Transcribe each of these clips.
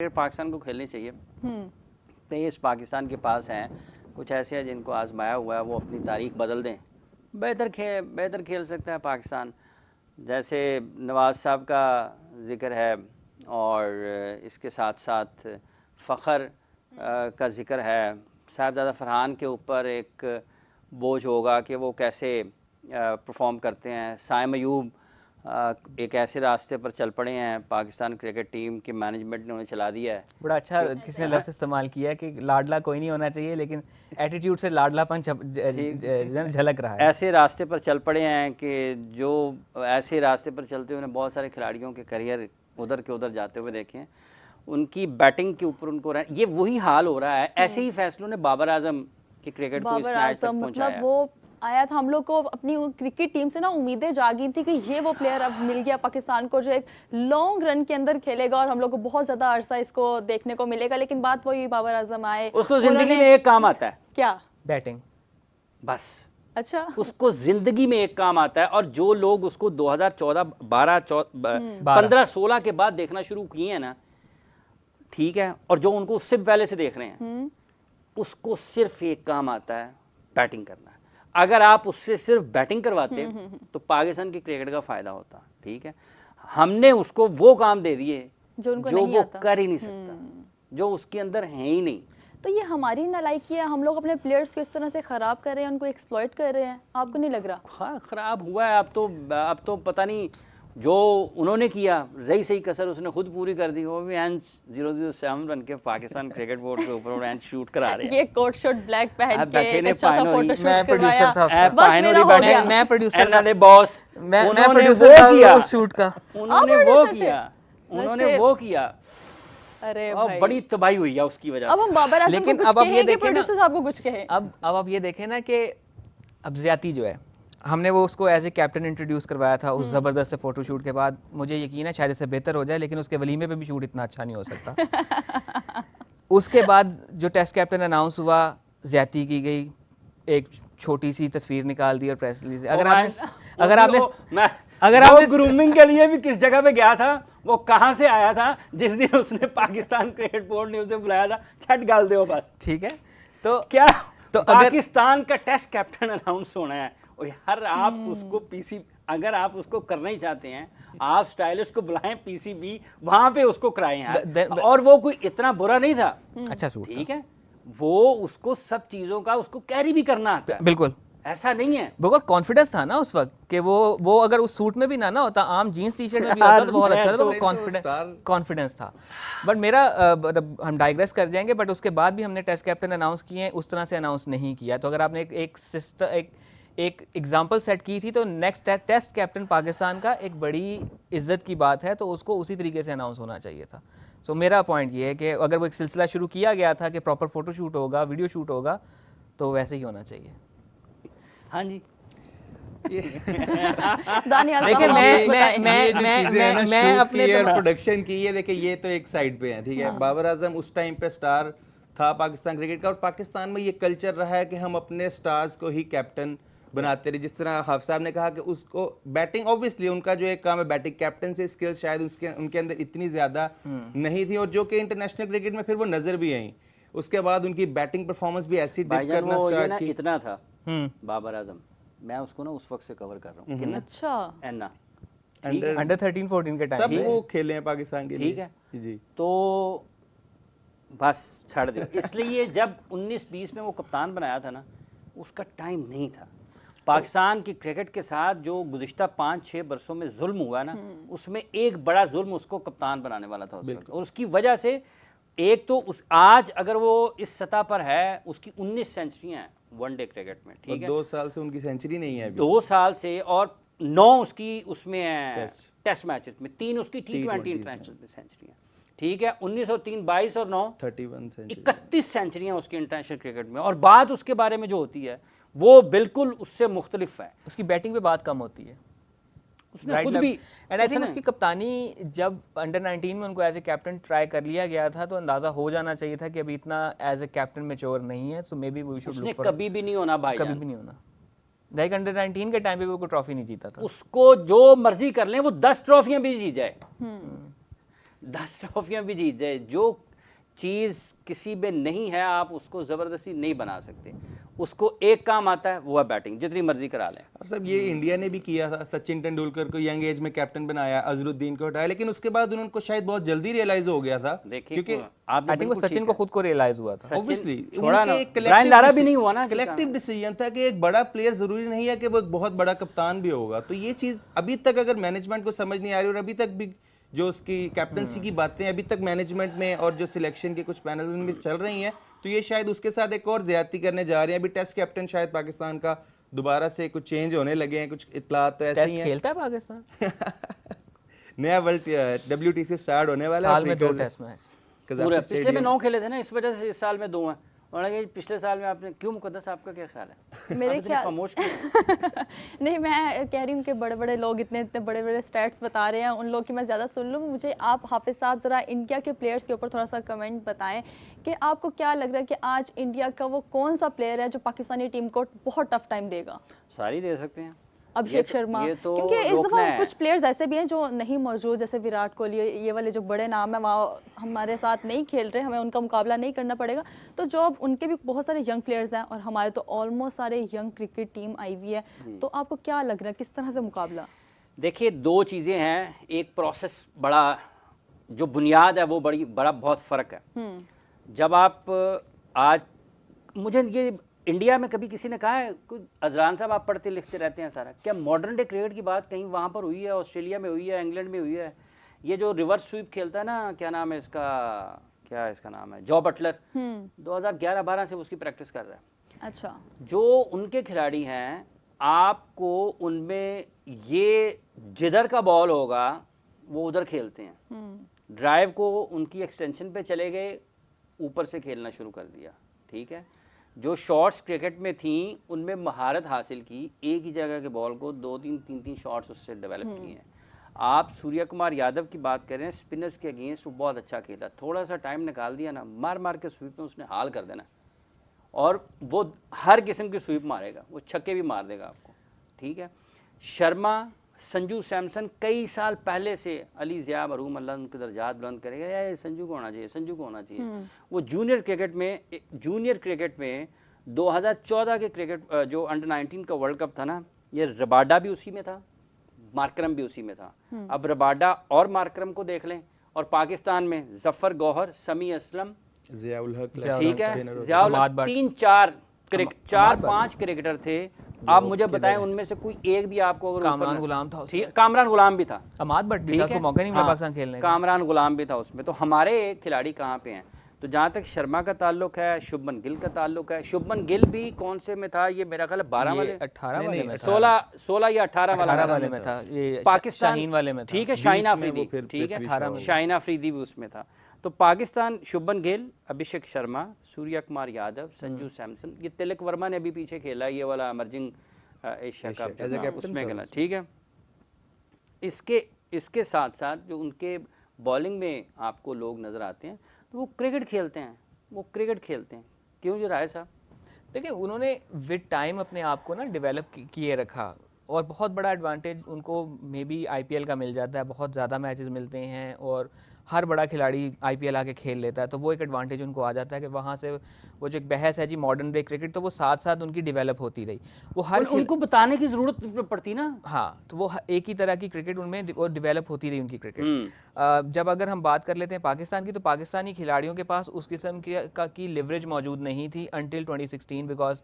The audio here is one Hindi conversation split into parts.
क्रिकेट पाकिस्तान को खेलनी चाहिए। प्लेयर्स पाकिस्तान के पास हैं, कुछ ऐसे हैं जिनको आजमाया हुआ है, वो अपनी तारीख बदल दें, बेहतर खेल सकता है पाकिस्तान। जैसे नवाज़ साहब का ज़िक्र है और इसके साथ साथ फ़ख्र का ज़िक्र है। साहिबजादा फरहान के ऊपर एक बोझ होगा कि वो कैसे परफॉर्म करते हैं। साइम अयूब एक ऐसे रास्ते पर चल पड़े हैं, पाकिस्तान क्रिकेट टीम के मैनेजमेंट ने उन्हें चला दिया है। बड़ा अच्छा किसी ने लफ्ज़ इस्तेमाल किया है कि लाडला कोई नहीं होना चाहिए, लेकिन एटीट्यूड से लाडलापन झलक रहा है। ऐसे रास्ते पर चल पड़े हैं कि जो ऐसे रास्ते पर चलते हुए बहुत सारे खिलाड़ियों के करियर उधर के उधर जाते हुए देखें। उनकी बैटिंग के ऊपर उनको ये वही हाल हो रहा है। ऐसे ही फैसलों ने बाबर आजम की क्रिकेट को इस मैच तक पहुंचाया। मतलब वो आया था, हम लोग को अपनी क्रिकेट टीम से ना उम्मीदें जागी थी कि ये वो प्लेयर अब मिल गया पाकिस्तान को जो एक लॉन्ग रन के अंदर खेलेगा और हम लोग को बहुत ज्यादा अरसा इसको देखने को मिलेगा। लेकिन बात वही, बाबर आजम आए, उसको जिंदगी में एक काम आता है, क्या? बैटिंग। बस। अच्छा, उसको जिंदगी में एक काम आता है। और जो लोग उसको 2014, 15, 16 के बाद देखना शुरू किए हैं ना, ठीक है, और जो उनको उससे पहले से देख रहे हैं, उसको सिर्फ एक काम आता है, बैटिंग करना। अगर आप उससे सिर्फ बैटिंग करवाते तो पाकिस्तान की क्रिकेट का फायदा होता। ठीक है, हमने उसको वो काम दे दिए जो वो कर ही नहीं सकता, जो उसके अंदर है ही नहीं। तो ये हमारी नालायकी है, हम लोग अपने प्लेयर्स को इस तरह से खराब कर रहे हैं, उनको एक्सप्लॉइट कर रहे हैं। आपको नहीं लग रहा? हाँ, खराब हुआ है। अब तो पता नहीं, जो उन्होंने किया रही सही कसर उसने खुद पूरी कर दी। वो भी एंड 007 बन के पाकिस्तान क्रिकेट बोर्ड के ऊपर एंड शूट करा रहे हैं। ये कोट शॉट ब्लैक पहन के एक अच्छा सा फोटो शूट मैं प्रोड्यूसर था उसका। बस मेरा हो गया। मैं प्रोड्यूसर था। बॉस, मैं प्रोड्यूसर था उस शूट का। उन्होंने वो किया। अरे भाई, और बड़ी तबाही हुई है उसकी वजह से। अब हम बाबर आजम लेकिन को अब कुछ ये कहें कि देखें प्रोड्यूसर साहब को कुछ कहें। अब आप ये देखें ना कि अब ज्यादती जो है, हमने वो उसको एज ए कैप्टन इंट्रोड्यूस करवाया था उस ज़बरदस्त से फोटोशूट के बाद। मुझे यकीन है शायद इससे बेहतर हो जाए, लेकिन उसके वलीमे पे भी शूट इतना अच्छा नहीं हो सकता। उसके बाद जो टेस्ट कैप्टन अनाउंस हुआ, ज्यादती की गई, एक छोटी सी तस्वीर निकाल दी और प्रेस रिलीज। अगर आपने ग्रूमिंग के लिए भी किस जगह पे गया था, वो कहाँ से आया था जिस दिन उसने पाकिस्तान क्रिकेट बोर्ड ने उसे बुलाया था, छट गाल दो बस। ठीक है, तो क्या तो पाकिस्तान का टेस्ट कैप्टन अनाउंस होना है और यार आप उसको पीसी, अगर आप उसको करना ही चाहते हैं, आप स्टाइलिस्ट को बुलाएं, पीसीबी वहां पे उसको कराएं यार। और वो कोई इतना बुरा नहीं था। अच्छा शूट, ठीक है, वो उसको सब चीजों का उसको कैरी भी करना आता है। बिल्कुल ऐसा नहीं है। बहुत कॉन्फिडेंस था ना उस वक्त कि वो अगर उस सूट में भी ना होता, आम जीन्स टी शर्ट में भी होता तो बहुत अच्छा था। वो कॉन्फिडेंस था। बट मेरा हम डाइग्रेस कर जाएंगे, बट उसके बाद भी हमने टेस्ट कैप्टन अनाउंस किए हैं, उस तरह से अनाउंस नहीं किया। तो अगर आपने एक एग्जाम्पल सेट की थी, तो नेक्स्ट टेस्ट कैप्टन पाकिस्तान का एक बड़ी इज्जत की बात है, तो उसको उसी तरीके से अनाउंस होना चाहिए था। सो मेरा पॉइंट ये है कि अगर वो एक सिलसिला शुरू किया गया था कि प्रॉपर फोटो शूट होगा, वीडियो शूट होगा, तो वैसे ही होना चाहिए। हाँ जी। देखिए मैं अपने प्रोडक्शन की ये देखिए, ये तो एक साइड पे है, ठीक है। बाबर आजम उस टाइम पे स्टार था पाकिस्तान क्रिकेट का, और पाकिस्तान में ये कल्चर रहा है कि हम अपने स्टार्स को ही कैप्टन बनाते रहे। जिस तरह हाफ साहब ने कहा कि उसको बैटिंग, ऑब्वियसली उनका जो एक काम है बैटिंग, कैप्टन से स्किल्स शायद उनके अंदर इतनी ज्यादा नहीं थी, और जो कि इंटरनेशनल क्रिकेट में फिर वो नजर भी आई। उसके बाद उनकी बैटिंग परफॉर्मेंस भी ऐसी डिप करना स्टार्ट की। इतना था बाबर आजम, मैं उसको ना उस वक्त से कवर कर रहा हूँ। अच्छा, एन्ना अंडर 13-14 के टाइम सब वो खेले हैं पाकिस्तान के लिए, ठीक है जी। तो बस छाड़ दो। इसलिए जब 19-20 में वो कप्तान बनाया था ना, उसका टाइम नहीं था। पाकिस्तान की क्रिकेट के साथ जो गुज़िश्ता 5-6 बरसों में जुल्म हुआ ना, उसमें एक बड़ा जुल्म उसको कप्तान बनाने वाला था उस वक्त। और उसकी वजह से एक तो आज अगर वो इस सतह पर है, उसकी 19 सेंचुरियां हैं वनडे क्रिकेट में, ठीक है। 2 साल से उनकी सेंचुरी नहीं है अभी। 2 साल से, और 9 उसकी उसमें है टेस्ट मैचेस में, 3 उसकी T20 इंटरनेशनल में सेंचुरियां, ठीक है। 19 और 3 22 और 9 31 सेंचुरी, 31 सेंचुरियां उसकी इंटरनेशनल क्रिकेट में। और बात उसके बारे में जो होती है वो बिल्कुल उससे मुख्तलिफ है। उसकी बैटिंग पे बात कम होती है, उसने खुद भी। एंड आई थिंक उसकी कप्तानी जब अंडर 19 में उनको एज ए कैप्टन ट्राई कर लिया गया था, तो अंदाजा हो जाना चाहिए था कि अभी इतना एज ए कैप्टन मैच्योर नहीं है। So maybe we should look for. कभी भी नहीं होना भाई, कभी भी नहीं होना। लाइक अंडर 19 के टाइम पे वो कोई ट्रॉफी नहीं जीता था। उसको जो मर्जी कर लें, वो 10 ट्रॉफियां भी जीत जाए, 10 ट्रॉफियां भी जीत जाए, जो चीज़ किसी में नहीं है आप उसको ज़बरदस्ती नहीं बना सकते। उसको एक काम आता है, वो है बैटिंग, जितनी मर्जी करा लें। अब सब ये इंडिया ने भी किया था, सचिन तेंदुलकर को यंग एज में कैप्टन बनाया, अजरुद्दीन को हटाया, लेकिन उसके बाद उनको शायद बहुत जल्दी रियलाइज हो गया था। देखिए क्योंकि आपने आई थिंक वो सचिन को खुद को रियलाइज हुआ था। ऑब्वियसली थोड़ा ना ब्रायन लारा भी नहीं हुआ ना, कलेक्टिव डिसीजन था कि एक बड़ा प्लेयर जरूरी नहीं है कि वो एक बहुत बड़ा कप्तान भी होगा। तो ये चीज अभी तक अगर मैनेजमेंट को समझ नहीं आ रही, और अभी तक भी जो उसकी कैप्टनसी की बातें अभी तक मैनेजमेंट में और जो सिलेक्शन के कुछ पैनल में चल रही हैं, तो ये शायद उसके साथ एक और ज्यादती करने जा रहे हैं। अभी टेस्ट कैप्टन शायद पाकिस्तान का दोबारा से कुछ चेंज होने लगे हैं, कुछ इत्तलात तो ऐसे ही हैं। खेलता है पाकिस्तान नया वर्ल्ड WTC स्टार्ट होने वाला है, साल में 2 टेस्ट मैच। पूरे पिछले में 9 खेले थे ना, इस वजह से इस साल में 2 हैं। और पिछले साल में आपने क्यों, मुकद्दस आपका क्या ख्याल है? मेरे ख्याल खामोश नहीं, मैं कह रही हूँ कि बड़े बड़े लोग इतने इतने बड़े बड़े स्टैट्स बता रहे हैं, उन लोग की मैं ज़्यादा सुन लूँ। मुझे आप हाफिज़ साहब ज़रा इंडिया के प्लेयर्स के ऊपर थोड़ा सा कमेंट बताएं कि आपको क्या लग रहा है कि आज इंडिया का वो कौन सा प्लेयर है जो पाकिस्तानी टीम को बहुत टफ टाइम देगा? सारी दे सकते हैं, अभिषेक शर्मा, क्योंकि इस दफा कुछ प्लेयर्स ऐसे भी हैं जो नहीं मौजूद, जैसे विराट कोहली, ये वाले जो बड़े नाम है वहाँ हमारे साथ नहीं खेल रहे, हमें उनका मुकाबला नहीं करना पड़ेगा। तो जो अब उनके भी बहुत सारे यंग प्लेयर्स हैं और हमारे तो ऑलमोस्ट सारे यंग क्रिकेट टीम आई हुई है, तो आपको क्या लग रहा है किस तरह से मुकाबला? देखिए 2 चीज़ें हैं, एक प्रोसेस, बड़ा जो बुनियाद है वो बड़ा बहुत फ़र्क है। जब आप आज, मुझे ये इंडिया में कभी किसी ने कहा है, कुछ अजरान साहब आप पढ़ते लिखते रहते हैं सारा, क्या मॉडर्न डे क्रिकेट की बात कहीं वहाँ पर हुई है? ऑस्ट्रेलिया में हुई है, इंग्लैंड में हुई है? ये जो रिवर्स स्वीप खेलता है ना, क्या नाम है इसका, क्या इसका नाम है, जॉ बटलर, 2011-12 से उसकी प्रैक्टिस कर रहा है। अच्छा, जो उनके खिलाड़ी हैं, आपको उनमें ये जिधर का बॉल होगा वो उधर खेलते हैं। ड्राइव को उनकी एक्सटेंशन पे चले गए, ऊपर से खेलना शुरू कर दिया, ठीक है। जो शॉट्स क्रिकेट में थी उनमें महारत हासिल की, एक ही जगह के बॉल को 2-3 शॉट्स उससे डेवलप किए हैं। आप सूर्य कुमार यादव की बात करें, स्पिनर्स के अगेंस्ट वो बहुत अच्छा खेला, थोड़ा सा टाइम निकाल दिया ना, मार मार के स्वीप में उसने हाल कर देना, और वो हर किस्म की स्वीप मारेगा, वो छक्के भी मार देगा आपको, ठीक है। शर्मा, संजू सैमसन, कई साल पहले से अली ज़िया मरहूम, अल्लाह उनके दर्जात बुलंद करेगा, यार संजू को होना चाहिए, संजू को होना चाहिए। वो जूनियर क्रिकेट में 2014 के क्रिकेट जो अंडर-19 का वर्ल्ड कप था ना, ये रबाडा भी उसी में था, मार्करम भी उसी में था। अब रबाडा और मार्करम को देख लें, और पाकिस्तान में जफर गौहर, समी असलम, ज़ियाउल हक, ठीक है, ज़ियाउल हक, 4-5 क्रिकेटर थे। आप मुझे बताएं उनमें से कोई एक भी आपको, अगर कामरान गुलाम था उसमें, कामरान गुलाम भी था, अमाद भट्ट भी था, उसको मौका नहीं मिला पाकिस्तान खेलने का, कामरान गुलाम भी था उसमें। तो हमारे खिलाड़ी कहाँ पे हैं? तो जहाँ तक शर्मा का ताल्लुक है, शुभमन गिल का ताल्लुक है, शुभमन गिल भी कौन से में था, ये मेरा ख्याल है 12 वाले, 18 वाले में था, 16 या 18 वाले में था, ये पाकिस्तान शाहीन वाले में था, ठीक है, शाहीन अफरीदी, ठीक है, 18 में शाहीन अफरीदी भी उसमें था। तो पाकिस्तान शुभमन गिल, अभिषेक शर्मा, सूर्य कुमार यादव, संजू सैमसन, ये तिलक वर्मा ने भी पीछे खेला, ये वाला इमर्जिंग एशिया कप उसमें खेला, ठीक है। इसके साथ साथ जो उनके बॉलिंग में आपको लोग नज़र आते हैं, तो वो क्रिकेट खेलते हैं, क्यों जी राय साहब? देखिए उन्होंने विद टाइम अपने आप को ना डेवलप किए रखा, और बहुत बड़ा एडवांटेज उनको मे बी IPL का मिल जाता है, बहुत ज़्यादा मैचेस मिलते हैं और हर बड़ा खिलाड़ी IPL आके खेल लेता है, तो वो एक एडवांटेज उनको आ जाता है कि वहाँ से वो जो एक बहस है जी मॉडर्न डे क्रिकेट, तो वो साथ साथ उनकी डेवलप होती रही, वो हर उनको बताने की ज़रूरत पड़ती ना, हाँ, तो वो एक ही तरह की क्रिकेट उनमें डेवलप होती रही उनकी क्रिकेट। जब अगर हम बात कर लेते हैं पाकिस्तान की, तो पाकिस्तानी खिलाड़ियों के पास उस किस्म की लिवरेज मौजूद नहीं थी अंटिल 2016, बिकॉज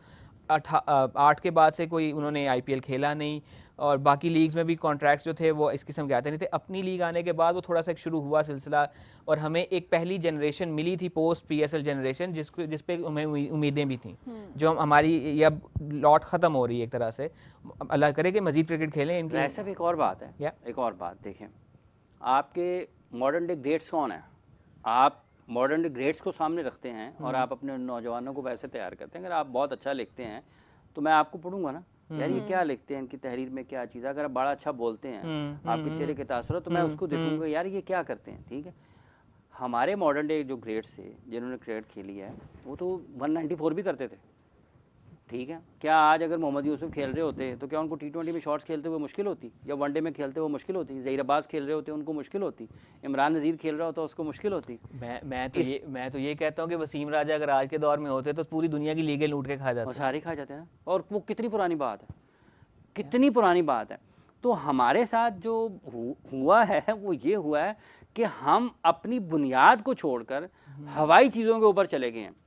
8 के बाद से कोई उन्होंने IPL खेला नहीं, और बाकी लीग्स में भी कॉन्ट्रैक्ट्स जो थे वो इस किस्म के आते नहीं थे। अपनी लीग आने के बाद वो थोड़ा सा शुरू हुआ सिलसिला, और हमें एक पहली जनरेशन मिली थी पोस्ट PSL जनरेशन, जिस पे हमें उम्मीदें भी थी, जो हमारी ये अब लॉट ख़त्म हो रही है एक तरह से। अल्लाह करे कि मज़ीद क्रिकेट खेलें इनकी। ऐसा भी एक और बात है, एक और बात देखें, आपके मॉडर्न डे ग्रेट्स कौन है? आप मॉडर्न डे ग्रेट्स को सामने रखते हैं और आप अपने नौजवानों को वैसे तैयार करते हैं। अगर आप बहुत अच्छा लिखते हैं तो मैं आपको पढ़ूंगा ना, यार ये क्या लिखते हैं, इनकी तहरीर में क्या चीज़ है। अगर आप बड़ा अच्छा बोलते हैं, आपके चेहरे के तासुर, तो मैं उसको देखूंगा यार ये क्या करते हैं, ठीक है। हमारे मॉडर्न डे जो ग्रेड्स थे जिन्होंने क्रिकेट खेली है, वो तो 194 भी करते थे, ठीक है, क्या आज अगर मोहम्मद यूसुफ खेल रहे होते तो क्या उनको T20 में शॉट्स खेलते हुए मुश्किल होती, या वनडे में खेलते हुए मुश्किल होती? ज़हीर अब्बास खेल रहे होते उनको मुश्किल होती, इमरान नज़ीर खेल रहा होता उसको मुश्किल होती। मैं तो ये कहता हूँ कि वसीम राजा अगर आज के दौर में होते तो पूरी दुनिया की लीगें लूट के खा जाते। और सारे खा जाते हैं ना, और वो कितनी पुरानी बात है, कितनी पुरानी बात है। तो हमारे साथ जो हुआ है वो ये हुआ है कि हम अपनी बुनियाद को छोड़कर हवाई चीज़ों के ऊपर चले गए हैं।